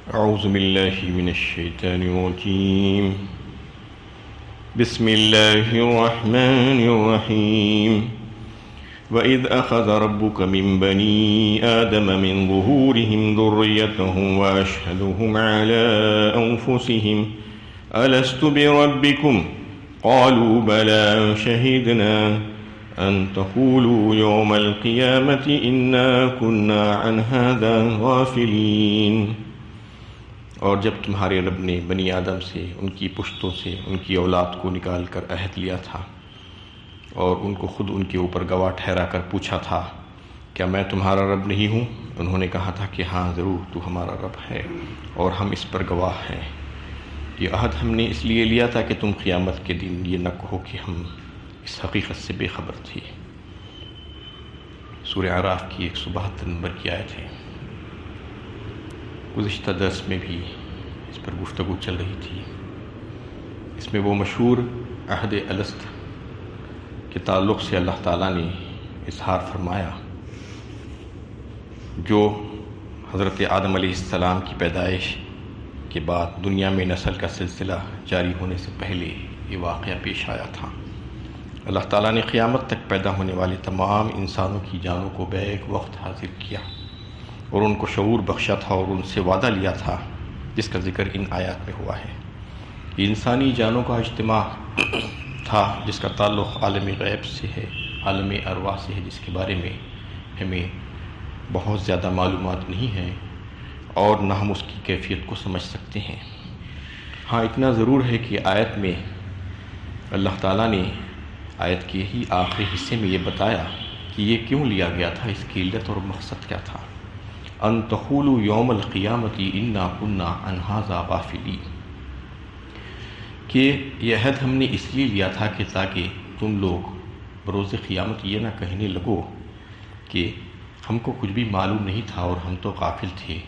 أعوذ بالله من الشيطان الرجيم. بسم الله الرحمن الرحيم. وإذ أخذ ربك من بني آدم من ظهورهم ذريتهم وأشهدهم على أنفسهم ألست بربكم قالوا بلى شهدنا أن تقولوا يوم القيامة إنا كنا عن هذا غافلين. اور جب تمہارے رب نے بنی آدم سے ان کی پشتوں سے ان کی اولاد کو نکال کر عہد لیا تھا اور ان کو خود ان کے اوپر گواہ ٹھہرا کر پوچھا تھا کیا میں تمہارا رب نہیں ہوں؟ انہوں نے کہا تھا کہ ہاں ضرور تو ہمارا رب ہے اور ہم اس پر گواہ ہیں. یہ عہد ہم نے اس لیے لیا تھا کہ تم قیامت کے دن یہ نہ کہو کہ ہم اس حقیقت سے بے خبر تھے. سورہ اعراف کی 172 نمبر کی آیت ہے. گزشتہ درس میں بھی اس پر گفتگو چل رہی تھی. اس میں وہ مشہور عہد الست کے تعلق سے اللہ تعالیٰ نے اظہار فرمایا جو حضرت آدم علیہ السلام کی پیدائش کے بعد دنیا میں نسل کا سلسلہ جاری ہونے سے پہلے یہ واقعہ پیش آیا تھا. اللہ تعالیٰ نے قیامت تک پیدا ہونے والے تمام انسانوں کی جانوں کو بیک وقت حاضر کیا اور ان کو شعور بخشا تھا اور ان سے وعدہ لیا تھا جس کا ذکر ان آیات میں ہوا ہے. یہ انسانی جانوں کا اجتماع تھا جس کا تعلق عالم غیب سے ہے، عالم ارواح سے ہے، جس کے بارے میں ہمیں بہت زیادہ معلومات نہیں ہیں اور نہ ہم اس کی کیفیت کو سمجھ سکتے ہیں. ہاں اتنا ضرور ہے کہ آیت میں اللہ تعالیٰ نے آیت کے ہی آخری حصے میں یہ بتایا کہ یہ کیوں لیا گیا تھا، اس کی علت اور مقصد کیا تھا. ان تقولوا یوم القیامت انا کنا عن ھذا غافلین، کہ یہ عہد ہم نے اس لیے لیا تھا کہ تاکہ تم لوگ بروز قیامت یہ نہ کہنے لگو کہ ہم کو کچھ بھی معلوم نہیں تھا اور ہم تو غافل تھے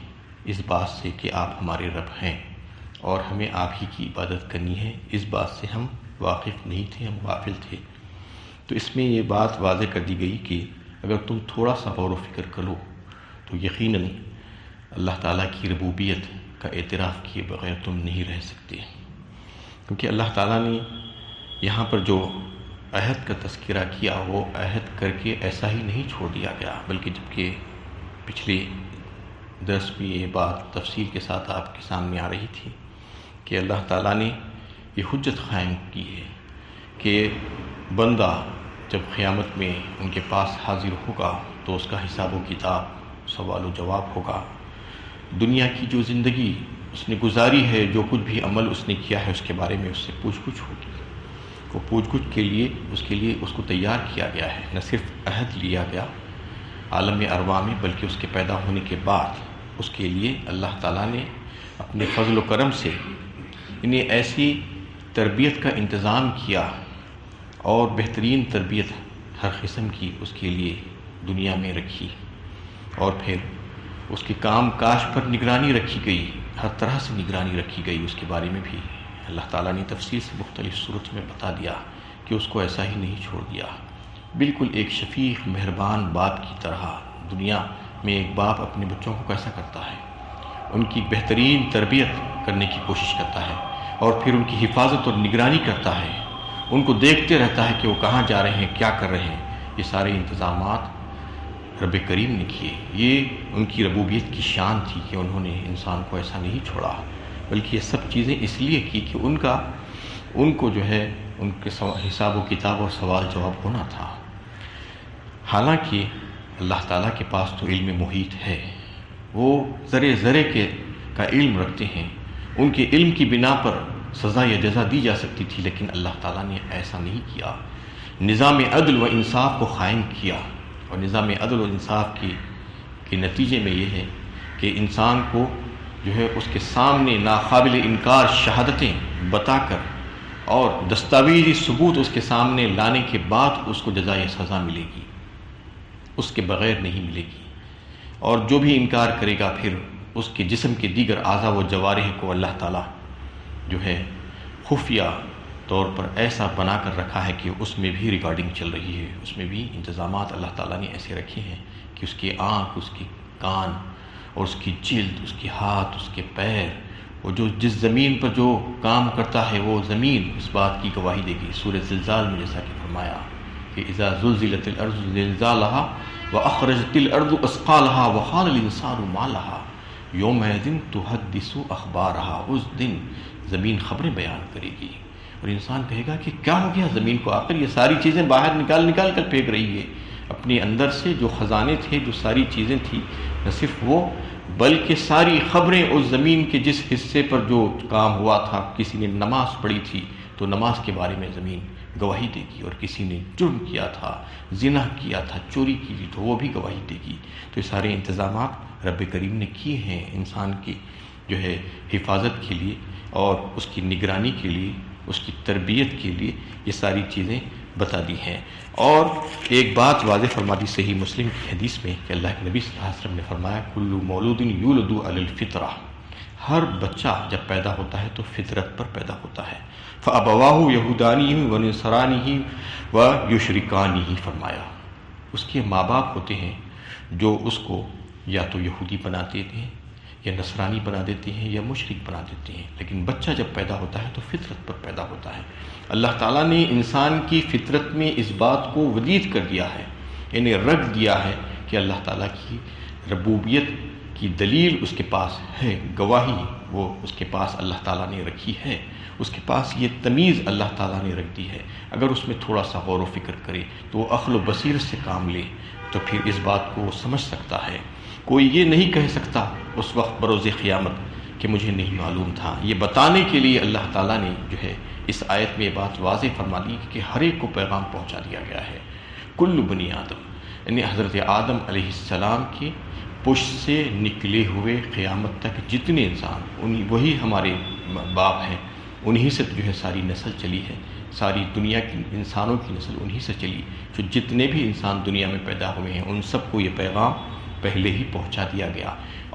اس بات سے کہ آپ ہمارے رب ہیں اور ہمیں آپ ہی کی عبادت کرنی ہے. اس بات سے ہم واقف نہیں تھے، ہم غافل تھے. تو اس میں یہ بات واضح کر دی گئی کہ اگر تم تھوڑا سا غور و فکر کرو تو یقیناً اللہ تعالیٰ کی ربوبیت کا اعتراف کیے بغیر تم نہیں رہ سکتے، کیونکہ اللہ تعالیٰ نے یہاں پر جو عہد کا تذکرہ کیا وہ عہد کر کے ایسا ہی نہیں چھوڑ دیا گیا، بلکہ جبکہ پچھلے درس میں یہ بات تفصیل کے ساتھ آپ کے سامنے آ رہی تھی کہ اللہ تعالیٰ نے یہ حجت قائم کی ہے کہ بندہ جب قیامت میں ان کے پاس حاضر ہوگا تو اس کا حساب و کتاب، سوال و جواب ہوگا. دنیا کی جو زندگی اس نے گزاری ہے، جو کچھ بھی عمل اس نے کیا ہے اس کے بارے میں اس سے پوچھ گچھ ہوگی. وہ پوچھ گچھ کے لیے اس کو تیار کیا گیا ہے. نہ صرف عہد لیا گیا عالم ارواح میں بلکہ اس کے پیدا ہونے کے بعد اس کے لیے اللہ تعالیٰ نے اپنے فضل و کرم سے انہیں ایسی تربیت کا انتظام کیا اور بہترین تربیت ہر قسم کی اس کے لیے دنیا میں رکھی اور پھر اس کے کام کاج پر نگرانی رکھی گئی، ہر طرح سے نگرانی رکھی گئی. اس کے بارے میں بھی اللہ تعالیٰ نے تفصیل سے مختلف صورت میں بتا دیا کہ اس کو ایسا ہی نہیں چھوڑ دیا. بالکل ایک شفیق مہربان باپ کی طرح دنیا میں ایک باپ اپنے بچوں کو کیسا کرتا ہے، ان کی بہترین تربیت کرنے کی کوشش کرتا ہے اور پھر ان کی حفاظت اور نگرانی کرتا ہے، ان کو دیکھتے رہتا ہے کہ وہ کہاں جا رہے ہیں، کیا کر رہے ہیں. یہ سارے انتظامات رب کریم نے کیے. یہ ان کی ربوبیت کی شان تھی کہ انہوں نے انسان کو ایسا نہیں چھوڑا، بلکہ یہ سب چیزیں اس لیے کی کہ ان کو جو ہے ان کے حساب و کتاب اور سوال جواب ہونا تھا. حالانکہ اللہ تعالیٰ کے پاس تو علم محیط ہے، وہ ذرے ذرے کا علم رکھتے ہیں. ان کے علم کی بنا پر سزا یا جزا دی جا سکتی تھی، لیکن اللہ تعالیٰ نے ایسا نہیں کیا. نظام عدل و انصاف کو قائم کیا اور نظام عدل و انصاف کے نتیجے میں یہ ہے کہ انسان کو جو ہے اس کے سامنے ناقابل انکار شہادتیں بتا کر اور دستاویزی ثبوت اس کے سامنے لانے کے بعد اس کو جزا یا سزا ملے گی، اس کے بغیر نہیں ملے گی. اور جو بھی انکار کرے گا پھر اس کے جسم کے دیگر اعضاء و جوارح کو اللہ تعالیٰ جو ہے خفیہ طور پر ایسا بنا کر رکھا ہے کہ اس میں بھی ریکارڈنگ چل رہی ہے، اس میں بھی انتظامات اللہ تعالیٰ نے ایسے رکھے ہیں کہ اس کی آنکھ، اس کے کان اور اس کی جلد، اس کے ہاتھ، اس کے پیر، وہ جو جس زمین پر جو کام کرتا ہے وہ زمین اس بات کی گواہی دے گی۔ سورہ زلزال میں جیسا کہ فرمایا کہ اذا زلزلت الارض زلزالها واخرجت الارض اثقالها وقال الانسان ما لها یومئذ تحدث اخبارها، اس دن زمین خبریں بیان کرے گی اور انسان کہے گا کہ کیا ہو گیا زمین کو، آخر یہ ساری چیزیں باہر نکال کر پھینک رہی ہے اپنے اندر سے جو خزانے تھے، جو ساری چیزیں تھیں، نہ صرف وہ بلکہ ساری خبریں اس زمین کے جس حصے پر جو کام ہوا تھا، کسی نے نماز پڑھی تھی تو نماز کے بارے میں زمین گواہی دے گی، اور کسی نے جرم کیا تھا، زنا کیا تھا، چوری کی تھی تو وہ بھی گواہی دے گی۔ تو یہ سارے انتظامات رب کریم نے کیے ہیں انسان کی جو ہے حفاظت کے لیے اور اس کی نگرانی کے لیے، اس کی تربیت کے لیے یہ ساری چیزیں بتا دی ہیں۔ اور ایک بات واضح فرما دی صحیح مسلم کی حدیث میں کہ اللہ کے نبی صلی اللہ علیہ وسلم نے فرمایا کل مولود یولد علی الفطرہ، ہر بچہ جب پیدا ہوتا ہے تو فطرت پر پیدا ہوتا ہے۔ فابواہ یہودانیہ و نصرانیہ و یشرکانیہ، فرمایا اس کے ماں باپ ہوتے ہیں جو اس کو یا تو یہودی بناتے ہیں یا نصرانی بنا دیتے ہیں یا مشرک بنا دیتے ہیں، لیکن بچہ جب پیدا ہوتا ہے تو فطرت پر پیدا ہوتا ہے۔ اللہ تعالیٰ نے انسان کی فطرت میں اس بات کو ودیت کر دیا ہے، یعنی رکھ دیا ہے کہ اللہ تعالیٰ کی ربوبیت کی دلیل اس کے پاس ہے، گواہی وہ اس کے پاس اللہ تعالیٰ نے رکھی ہے، اس کے پاس یہ تمیز اللہ تعالیٰ نے رکھ دی ہے۔ اگر اس میں تھوڑا سا غور و فکر کرے تو وہ عقل و بصیرت سے کام لے تو پھر اس بات کو وہ سمجھ سکتا ہے۔ کوئی یہ نہیں کہہ سکتا اس وقت بروز قیامت کہ مجھے نہیں معلوم تھا۔ یہ بتانے کے لیے اللہ تعالیٰ نے جو ہے اس آیت میں یہ بات واضح فرما دی کہ ہر ایک کو پیغام پہنچا دیا گیا ہے۔ کل بنی آدم، یعنی حضرت آدم علیہ السلام کی پشت سے نکلے ہوئے قیامت تک جتنے انسان، وہی ہمارے باپ ہیں، انہی سے جو ہے ساری نسل چلی ہے، ساری دنیا کی انسانوں کی نسل انہی سے چلی۔ جو جتنے بھی انسان دنیا میں پیدا ہوئے ہیں ان سب کو یہ پیغام پہلے ہی پہنچا دیا گیا،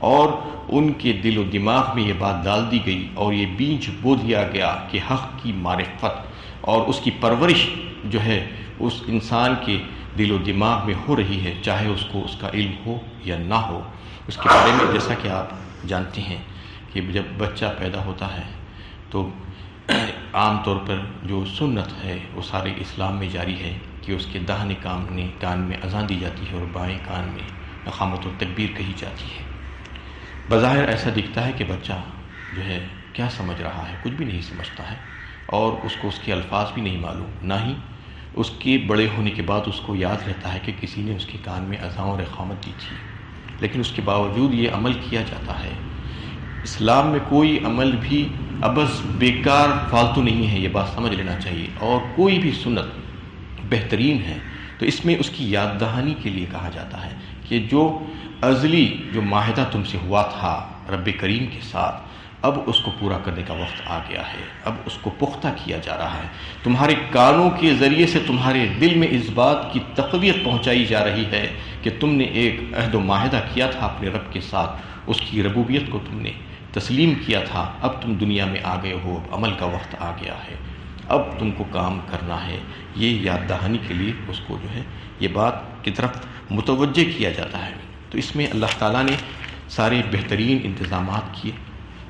اور ان کے دل و دماغ میں یہ بات ڈال دی گئی اور یہ بیج بو دیا گیا کہ حق کی معرفت اور اس کی پرورش جو ہے اس انسان کے دل و دماغ میں ہو رہی ہے، چاہے اس کو اس کا علم ہو یا نہ ہو۔ اس کے بارے میں جیسا کہ آپ جانتے ہیں کہ جب بچہ پیدا ہوتا ہے تو عام طور پر جو سنت ہے وہ سارے اسلام میں جاری ہے کہ اس کے داہنے کان میں اذان دی جاتی ہے اور بائیں کان میں اقامت التکبیر کہی جاتی ہے۔ بظاہر ایسا دکھتا ہے کہ بچہ جو ہے کیا سمجھ رہا ہے، کچھ بھی نہیں سمجھتا ہے، اور اس کو اس کے الفاظ بھی نہیں معلوم، نہ ہی اس کے بڑے ہونے کے بعد اس کو یاد رہتا ہے کہ کسی نے اس کے کان میں اذان اور اقامت دی تھی، لیکن اس کے باوجود یہ عمل کیا جاتا ہے۔ اسلام میں کوئی عمل بھی عبث بیکار فالتو نہیں ہے، یہ بات سمجھ لینا چاہیے، اور کوئی بھی سنت بہترین ہے تو اس میں اس کی یاد دہانی کے لیے کہا جاتا ہے کہ جو ازلی جو معاہدہ تم سے ہوا تھا رب کریم کے ساتھ، اب اس کو پورا کرنے کا وقت آ گیا ہے، اب اس کو پختہ کیا جا رہا ہے۔ تمہارے کانوں کے ذریعے سے تمہارے دل میں اس بات کی تقویت پہنچائی جا رہی ہے کہ تم نے ایک عہد و معاہدہ کیا تھا اپنے رب کے ساتھ، اس کی ربوبیت کو تم نے تسلیم کیا تھا، اب تم دنیا میں آ گئے ہو، اب عمل کا وقت آ گیا ہے، اب تم کو کام کرنا ہے۔ یہ یاد دہانی کے لیے اس کو جو ہے یہ بات کی طرف متوجہ کیا جاتا ہے۔ تو اس میں اللہ تعالیٰ نے سارے بہترین انتظامات کیے۔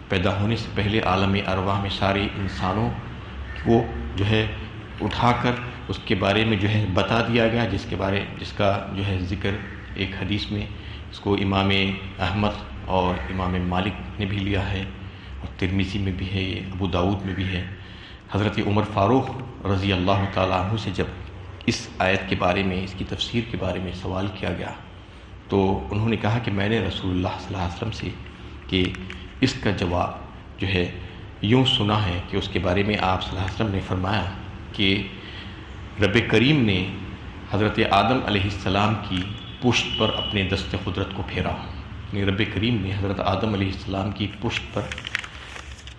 پیدا ہونے سے پہلے عالم ارواح میں سارے انسانوں کو جو ہے اٹھا کر اس کے بارے میں جو ہے بتا دیا گیا، جس کا جو ہے ذکر ایک حدیث میں اس کو امام احمد اور امام مالک نے بھی لیا ہے، اور ترمذی میں بھی ہے، یہ ابو داؤد میں بھی ہے۔ حضرت عمر فاروق رضی اللہ تعالیٰ عنہ سے جب اس آیت کے بارے میں، اس کی تفسیر کے بارے میں سوال کیا گیا تو انہوں نے کہا کہ میں نے رسول اللہ صلی اللہ علیہ وسلم سے کہ اس کا جواب جو ہے یوں سنا ہے کہ اس کے بارے میں آپ صلی اللہ علیہ وسلم نے فرمایا کہ رب کریم نے حضرت آدم علیہ السلام کی پشت پر اپنے دست قدرت کو پھیرا، یعنی رب کریم نے حضرت آدم علیہ السلام کی پشت پر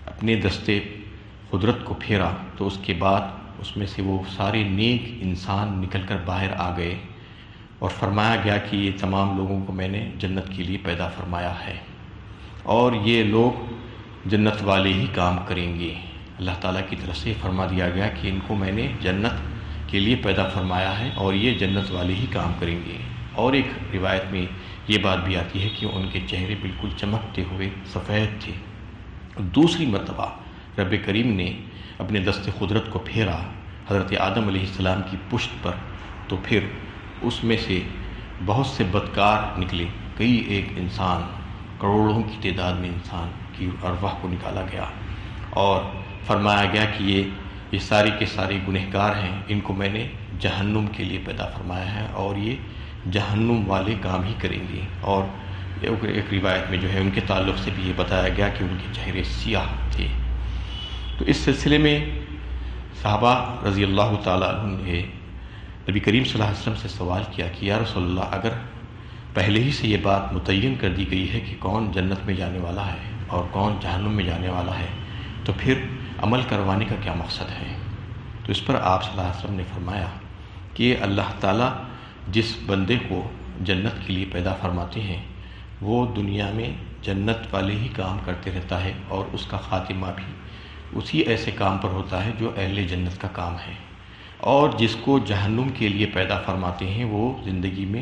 اپنے دست قدرت کو پھیرا تو اس کے بعد اس میں سے وہ سارے نیک انسان نکل کر باہر آ گئے، اور فرمایا گیا کہ یہ تمام لوگوں کو میں نے جنت کے لیے پیدا فرمایا ہے، اور یہ لوگ جنت والے ہی کام کریں گے۔ اللہ تعالیٰ کی طرف سے فرما دیا گیا کہ ان کو میں نے جنت کے لیے پیدا فرمایا ہے اور یہ جنت والے ہی کام کریں گے۔ اور ایک روایت میں یہ بات بھی آتی ہے کہ ان کے چہرے بالکل چمکتے ہوئے سفید تھے۔ دوسری مرتبہ رب کریم نے اپنے دست قدرت کو پھیرا حضرت آدم علیہ السلام کی پشت پر، تو پھر اس میں سے بہت سے بدکار نکلے، کئی ایک انسان، کروڑوں کی تعداد میں انسان کی ارواح کو نکالا گیا اور فرمایا گیا کہ یہ سارے کے سارے گنہگار ہیں، ان کو میں نے جہنم کے لیے پیدا فرمایا ہے اور یہ جہنم والے کام ہی کریں گے۔ اور ایک روایت میں جو ہے ان کے تعلق سے بھی یہ بتایا گیا کہ ان کے چہرے سیاہ تھے۔ تو اس سلسلے میں صحابہ رضی اللہ تعالیٰ عنہ نے نبی کریم صلی اللہ علیہ وسلم سے سوال کیا کہ یا رسول اللہ، اگر پہلے ہی سے یہ بات متعین کر دی گئی ہے کہ کون جنت میں جانے والا ہے اور کون جہنم میں جانے والا ہے، تو پھر عمل کروانے کا کیا مقصد ہے؟ تو اس پر آپ صلی اللہ علیہ وسلم نے فرمایا کہ اللہ تعالیٰ جس بندے کو جنت کے لیے پیدا فرماتے ہیں وہ دنیا میں جنت والے ہی کام کرتے رہتا ہے اور اس کا خاتمہ بھی اسی ایسے کام پر ہوتا ہے جو اہل جنت کا کام ہے، اور جس کو جہنم کے لیے پیدا فرماتے ہیں وہ زندگی میں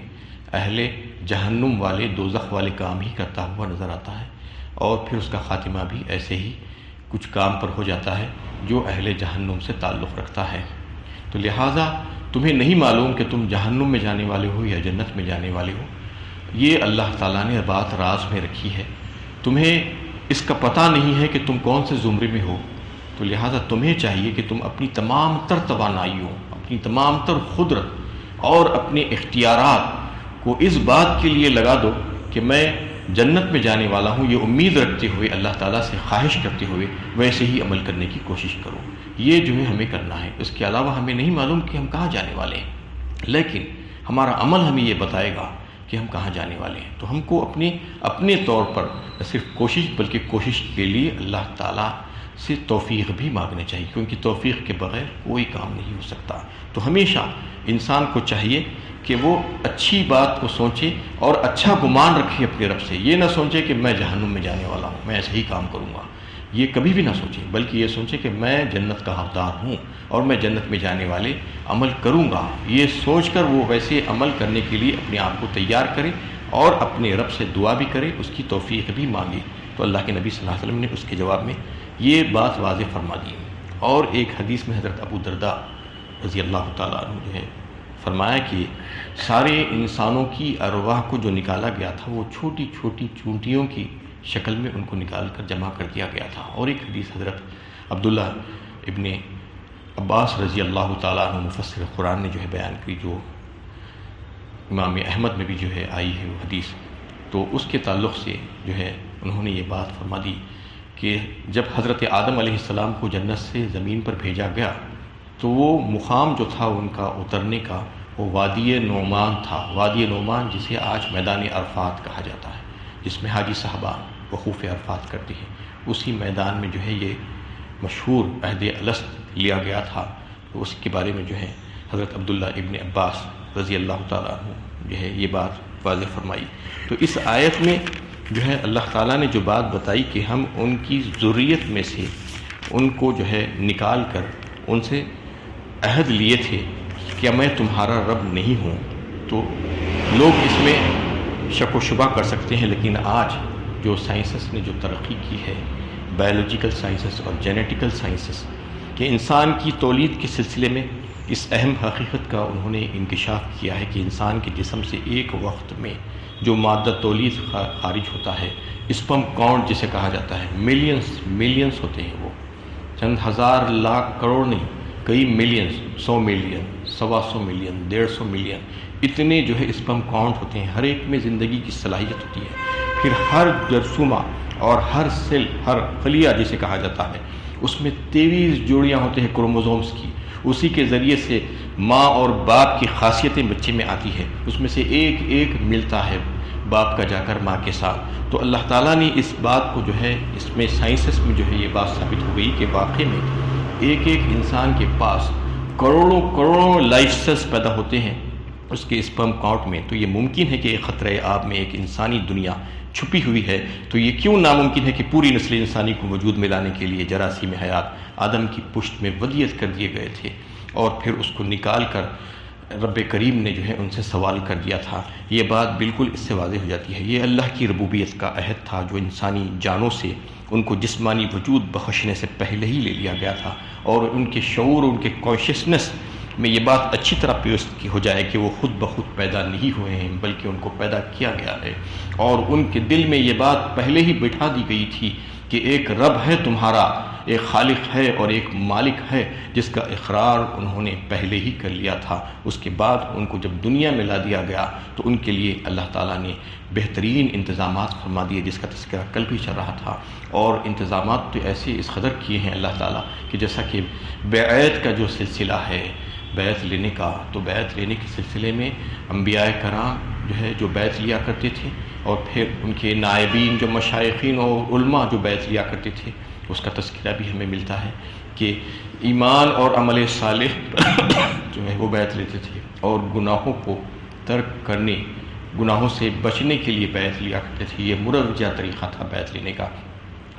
اہل جہنم والے دوزخ والے کام ہی کرتا ہوا نظر آتا ہے، اور پھر اس کا خاتمہ بھی ایسے ہی کچھ کام پر ہو جاتا ہے جو اہل جہنم سے تعلق رکھتا ہے۔ تو لہٰذا تمہیں نہیں معلوم کہ تم جہنم میں جانے والے ہو یا جنت میں جانے والے ہو، یہ اللہ تعالیٰ نے بات راز میں رکھی ہے، تمہیں اس کا پتہ نہیں ہے کہ تم کون سے زمرے میں ہو، تو لہٰذا تمہیں چاہیے کہ تم اپنی تمام تر توانائیوں، اپنی تمام تر قدرت اور اپنے اختیارات کو اس بات کے لیے لگا دو کہ میں جنت میں جانے والا ہوں، یہ امید رکھتے ہوئے، اللہ تعالیٰ سے خواہش کرتے ہوئے ویسے ہی عمل کرنے کی کوشش کرو۔ یہ جو ہے ہمیں کرنا ہے، اس کے علاوہ ہمیں نہیں معلوم کہ ہم کہاں جانے والے ہیں، لیکن ہمارا عمل ہمیں یہ بتائے گا کہ ہم کہاں جانے والے ہیں۔ تو ہم کو اپنے طور پر نہ صرف کوشش بلکہ کوشش کے لیے اللہ تعالیٰ سے توفیق بھی مانگنا چاہیے، کیونکہ توفیق کے بغیر کوئی کام نہیں ہو سکتا۔ تو ہمیشہ انسان کو چاہیے کہ وہ اچھی بات کو سوچے اور اچھا گمان رکھے اپنے رب سے، یہ نہ سوچے کہ میں جہنم میں جانے والا ہوں، میں ایسے ہی کام کروں گا، یہ کبھی بھی نہ سوچے، بلکہ یہ سوچے کہ میں جنت کا حقدار ہوں اور میں جنت میں جانے والے عمل کروں گا۔ یہ سوچ کر وہ ویسے عمل کرنے کے لیے اپنے آپ کو تیار کرے اور اپنے رب سے دعا بھی کرے، اس کی توفیق بھی مانگے۔ تو اللہ کے نبی صلی اللہ علیہ وسلم نے اس کے جواب میں یہ بات واضح فرما دی۔ اور ایک حدیث میں حضرت ابو درداء رضی اللہ تعالیٰ عنہ جو ہے فرمایا کہ سارے انسانوں کی ارواح کو جو نکالا گیا تھا وہ چھوٹی چھوٹی چونٹیوں کی شکل میں ان کو نکال کر جمع کر دیا گیا تھا۔ اور ایک حدیث حضرت عبداللہ ابن عباس رضی اللہ تعالیٰ عنہ مفسر قرآن نے جو ہے بیان کی، جو امام احمد میں بھی جو ہے آئی ہے وہ حدیث، تو اس کے تعلق سے جو ہے انہوں نے یہ بات فرما دی کہ جب حضرت آدم علیہ السلام کو جنت سے زمین پر بھیجا گیا تو وہ مقام جو تھا ان کا اترنے کا وہ وادی نعمان تھا۔ وادی نعمان جسے آج میدان عرفات کہا جاتا ہے، جس میں حاجی صاحبان وقوف عرفات کرتے ہیں، اسی میدان میں جو ہے یہ مشہور عہد الست لیا گیا تھا۔ تو اس کے بارے میں جو ہے حضرت عبداللہ ابن عباس رضی اللہ تعالیٰ عنہ جو ہے یہ بات واضح فرمائی۔ تو اس آیت میں جو ہے اللہ تعالیٰ نے جو بات بتائی کہ ہم ان کی ذریت میں سے ان کو جو ہے نکال کر ان سے عہد لیے تھے کہ میں تمہارا رب نہیں ہوں، تو لوگ اس میں شک و شبہ کر سکتے ہیں، لیکن آج جو سائنسز نے جو ترقی کی ہے، بایولوجیکل سائنسز اور جینیٹیکل سائنسز، کہ انسان کی تولید کے سلسلے میں اس اہم حقیقت کا انہوں نے انکشاف کیا ہے کہ انسان کے جسم سے ایک وقت میں جو مادہ تولید خارج ہوتا ہے، اسپرم کاؤنٹ جسے کہا جاتا ہے، ملینز ہوتے ہیں، وہ چند ہزار لاکھ کروڑ نہیں، کئی ملینز، 100 ملین، 125 ملین، 150 ملین، اتنے جو ہے اسپرم کاؤنٹ ہوتے ہیں۔ ہر ایک میں زندگی کی صلاحیت ہوتی ہے۔ پھر ہر جرثومہ اور ہر سیل، ہر خلیہ جسے کہا جاتا ہے، اس میں 23 جوڑیاں ہوتے ہیں کروموزومز کی، اسی کے ذریعے سے ماں اور باپ کی خاصیتیں بچے میں آتی ہے، اس میں سے ایک ایک ملتا ہے باپ کا جا کر ماں کے ساتھ۔ تو اللہ تعالیٰ نے اس بات کو جو ہے اس میں سائنسز میں جو ہے یہ بات ثابت ہو گئی کہ واقعی میں ایک ایک انسان کے پاس کروڑوں لائف سیلز پیدا ہوتے ہیں اس کے اسپرم کاؤنٹ میں۔ تو یہ ممکن ہے کہ ایک خطرہ آب میں ایک انسانی دنیا چھپی ہوئی ہے، تو یہ کیوں ناممکن ہے کہ پوری نسل انسانی کو وجود میں لانے کے لیے جراثیم حیات آدم کی پشت میں ودیت کر دیے گئے تھے، اور پھر اس کو نکال کر رب کریم نے جو ہے ان سے سوال کر دیا تھا، یہ بات بالکل اس سے واضح ہو جاتی ہے، یہ اللہ کی ربوبیت کا عہد تھا جو انسانی جانوں سے ان کو جسمانی وجود بخشنے سے پہلے ہی لے لیا گیا تھا، اور ان کے شعور، ان کے کانشیسنس میں یہ بات اچھی طرح پیش ہو جائے کہ وہ خود بخود پیدا نہیں ہوئے ہیں بلکہ ان کو پیدا کیا گیا ہے، اور ان کے دل میں یہ بات پہلے ہی بٹھا دی گئی تھی کہ ایک رب ہے تمہارا، ایک خالق ہے اور ایک مالک ہے، جس کا اقرار انہوں نے پہلے ہی کر لیا تھا۔ اس کے بعد ان کو جب دنیا میں لا دیا گیا تو ان کے لیے اللہ تعالیٰ نے بہترین انتظامات فرما دیے، جس کا تذکرہ کل بھی چل رہا تھا، اور انتظامات تو ایسے اس قدر کیے ہیں اللہ تعالیٰ کہ جیسا کہ بیعت کا جو سلسلہ ہے، بیعت لینے کا، تو بیعت لینے کے سلسلے میں انبیاء کرام جو ہے جو بیعت لیا کرتے تھے، اور پھر ان کے نائبین جو مشائخین اور علماء جو بیعت لیا کرتے تھے، اس کا تذکرہ بھی ہمیں ملتا ہے کہ ایمان اور عمل صالح جو ہے وہ بیعت لیتے تھے، اور گناہوں کو ترک کرنے، گناہوں سے بچنے کے لیے بیعت لیا کرتے تھے۔ یہ مروجہ طریقہ تھا بیعت لینے کا۔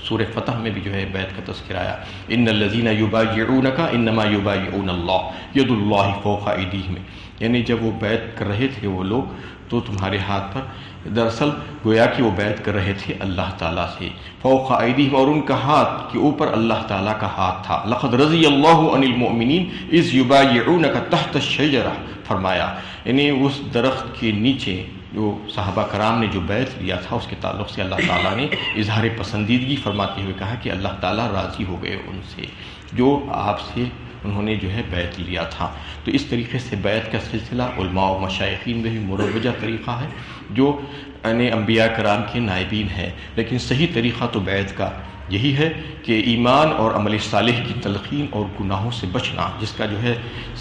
سورہ فتح میں بھی جو ہے بیعت کا تذکرہ آیا، ان الذین یبایعونک انما یبایعون اللہ ید اللہ فوق ایدیہم، یعنی جب وہ بیعت کر رہے تھے وہ لوگ تو تمہارے ہاتھ پر، دراصل گویا کہ وہ بیعت کر رہے تھے اللہ تعالیٰ سے، فوق ایدیہم، اور ان کا ہاتھ کے اوپر اللہ تعالیٰ کا ہاتھ تھا۔ لقد رضی اللہ عن المؤمنین اذ یبایعونک تحت الشجرہ، فرمایا یعنی اس درخت کے نیچے جو صحابہ کرام نے جو بیعت لیا تھا اس کے تعلق سے اللہ تعالیٰ نے اظہار پسندیدگی فرماتے ہوئے کہا کہ اللہ تعالیٰ راضی ہو گئے ان سے جو آپ سے انہوں نے جو ہے بیعت لیا تھا۔ تو اس طریقے سے بیعت کا سلسلہ علماء و مشائخین میں بھی مروجہ طریقہ ہے جو انبیاء کرام کے نائبین ہے، لیکن صحیح طریقہ تو بیعت کا یہی ہے کہ ایمان اور عمل صالح کی تلقین اور گناہوں سے بچنا، جس کا جو ہے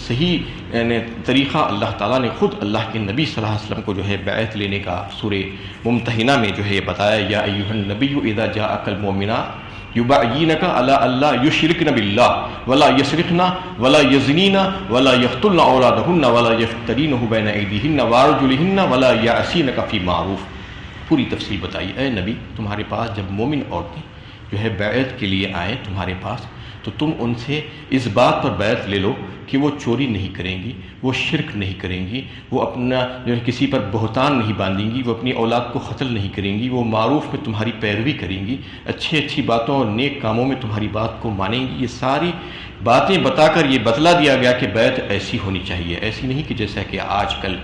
صحیح طریقہ اللہ تعالیٰ نے خود اللہ کے نبی صلی اللہ علیہ وسلم کو جو ہے بیعت لینے کا سورہ ممتحنہ میں جو ہے یہ بتایا، یا ایھا النبی اذا جاءک المؤمنات یبایعنک علی الا یشرکن باللہ ولا یسرقن ولا یزنین ولا یقتلن اولادہن ولا یفترین بین ایدیہن وارجلہن ولا یعصینک فی معروف۔ پوری تفصیل بتائی، اے نبی تمہارے پاس جب مومن عورتیں جو ہے بیعت کے لیے آئیں تمہارے پاس تو تم ان سے اس بات پر بیعت لے لو کہ وہ چوری نہیں کریں گی، وہ شرک نہیں کریں گی، وہ اپنا جو ہے کسی پر بہتان نہیں باندھیں گی، وہ اپنی اولاد کو قتل نہیں کریں گی، وہ معروف میں تمہاری پیروی کریں گی، اچھی باتوں اور نیک کاموں میں تمہاری بات کو مانیں گی۔ یہ ساری باتیں بتا کر یہ بتلا دیا گیا کہ بیعت ایسی ہونی چاہیے، ایسی نہیں کہ جیسا کہ آج کل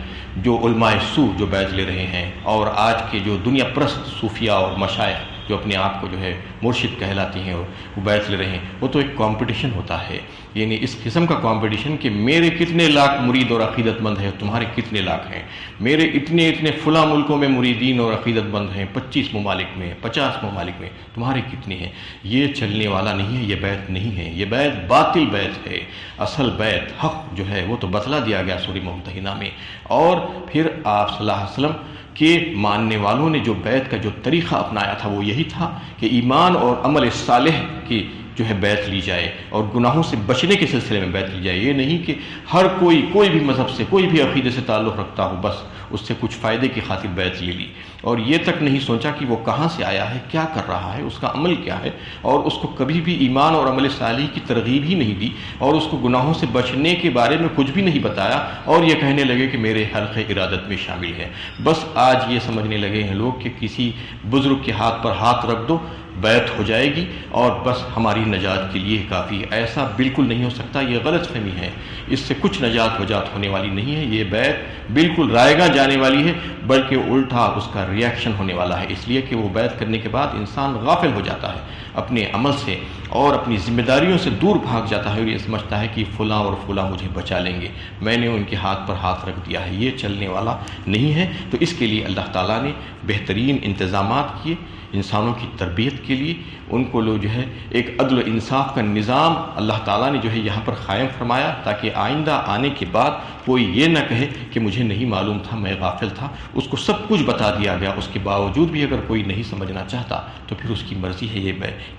جو علماء سو جو بیعت لے رہے ہیں، اور آج کے جو دنیا پرست صوفیہ اور مشائخ جو اپنے آپ کو جو ہے مرشد کہلاتی ہیں اور وہ بیعت لے رہے ہیں، وہ تو ایک کمپٹیشن ہوتا ہے، یعنی اس قسم کا کمپٹیشن کہ میرے کتنے لاکھ مرید اور عقیدت مند ہیں، تمہارے کتنے لاکھ ہیں، میرے اتنے فلاں ملکوں میں مریدین اور عقیدت مند ہیں، 25 ممالک میں، 50 ممالک میں، تمہارے کتنے ہیں۔ یہ چلنے والا نہیں ہے، یہ بیعت نہیں ہے، یہ بیعت باطل بیعت ہے۔ اصل بیعت حق جو ہے وہ تو بتلا دیا گیا سورہ ممتحنہ میں، اور پھر آپ صلی اللہ علیہ وسلم کہ ماننے والوں نے جو بیعت کا جو طریقہ اپنایا تھا وہ یہی تھا کہ ایمان اور عمل صالح کی جو ہے بیعت لی جائے اور گناہوں سے بچنے کے سلسلے میں بیعت لی جائے۔ یہ نہیں کہ ہر کوئی بھی مذہب سے، کوئی بھی عقیدے سے تعلق رکھتا ہو، بس اس سے کچھ فائدے کی خاطر بیعت لے لی، اور یہ تک نہیں سوچا کہ وہ کہاں سے آیا ہے، کیا کر رہا ہے، اس کا عمل کیا ہے، اور اس کو کبھی بھی ایمان اور عمل صالح کی ترغیب ہی نہیں دی، اور اس کو گناہوں سے بچنے کے بارے میں کچھ بھی نہیں بتایا، اور یہ کہنے لگے کہ میرے حلق ارادت میں شامل ہے۔ بس آج یہ سمجھنے لگے ہیں لوگ کہ کسی بزرگ کے ہاتھ پر ہاتھ رکھ دو، بیعت ہو جائے گی اور بس ہماری نجات کے لیے کافی۔ ایسا بالکل نہیں ہو سکتا، یہ غلط فہمی ہے، اس سے کچھ نجات وجات ہونے والی نہیں ہے۔ یہ بیعت بالکل رائے گاہ جانے والی ہے، بلکہ الٹا اس کا ریاکشن ہونے والا ہے، اس لیے کہ وہ بیعت کرنے کے بعد انسان غافل ہو جاتا ہے اپنے عمل سے اور اپنی ذمہ داریوں سے دور بھاگ جاتا ہے، اور یہ سمجھتا ہے کہ فلاں اور فلاں مجھے بچا لیں گے، میں نے ان کے ہاتھ پر ہاتھ رکھ دیا ہے۔ یہ چلنے والا نہیں ہے۔ تو اس کے لیے اللہ تعالیٰ نے بہترین انتظامات کیے انسانوں کی تربیت کے لیے، ان کو لوگ جو ہے ایک عدل و انصاف کا نظام اللہ تعالیٰ نے جو ہے یہاں پر قائم فرمایا، تاکہ آئندہ آنے کے بعد کوئی یہ نہ کہے کہ مجھے نہیں معلوم تھا، میں غافل تھا۔ اس کو سب کچھ بتا دیا گیا، اس کے باوجود بھی اگر کوئی نہیں سمجھنا چاہتا تو پھر اس کی مرضی ہے۔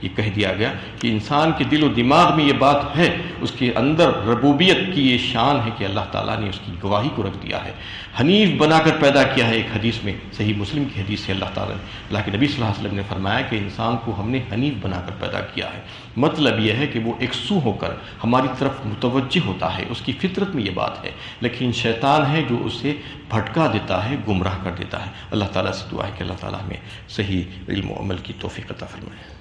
یہ کہہ دیا گیا کہ انسان کے دل و دماغ میں یہ بات ہے، اس کے اندر ربوبیت کی یہ شان ہے کہ اللہ تعالیٰ نے اس کی گواہی کو رکھ دیا ہے، حنیف بنا کر پیدا کیا ہے۔ ایک حدیث میں، صحیح مسلم کی حدیث سے اللہ تعالیٰ نے، اللہ کے نبی صلی اللہ علیہ وسلم وسلم نے فرمایا کہ انسان کو ہم نے حنیف بنا کر پیدا کیا ہے، مطلب یہ ہے کہ وہ یکسو ہو کر ہماری طرف متوجہ ہوتا ہے، اس کی فطرت میں یہ بات ہے، لیکن شیطان ہے جو اسے بھٹکا دیتا ہے، گمراہ کر دیتا ہے۔ اللہ تعالیٰ سے دعا ہے کہ اللہ تعالیٰ ہمیں صحیح علم و عمل کی توفیق عطا فرمائے۔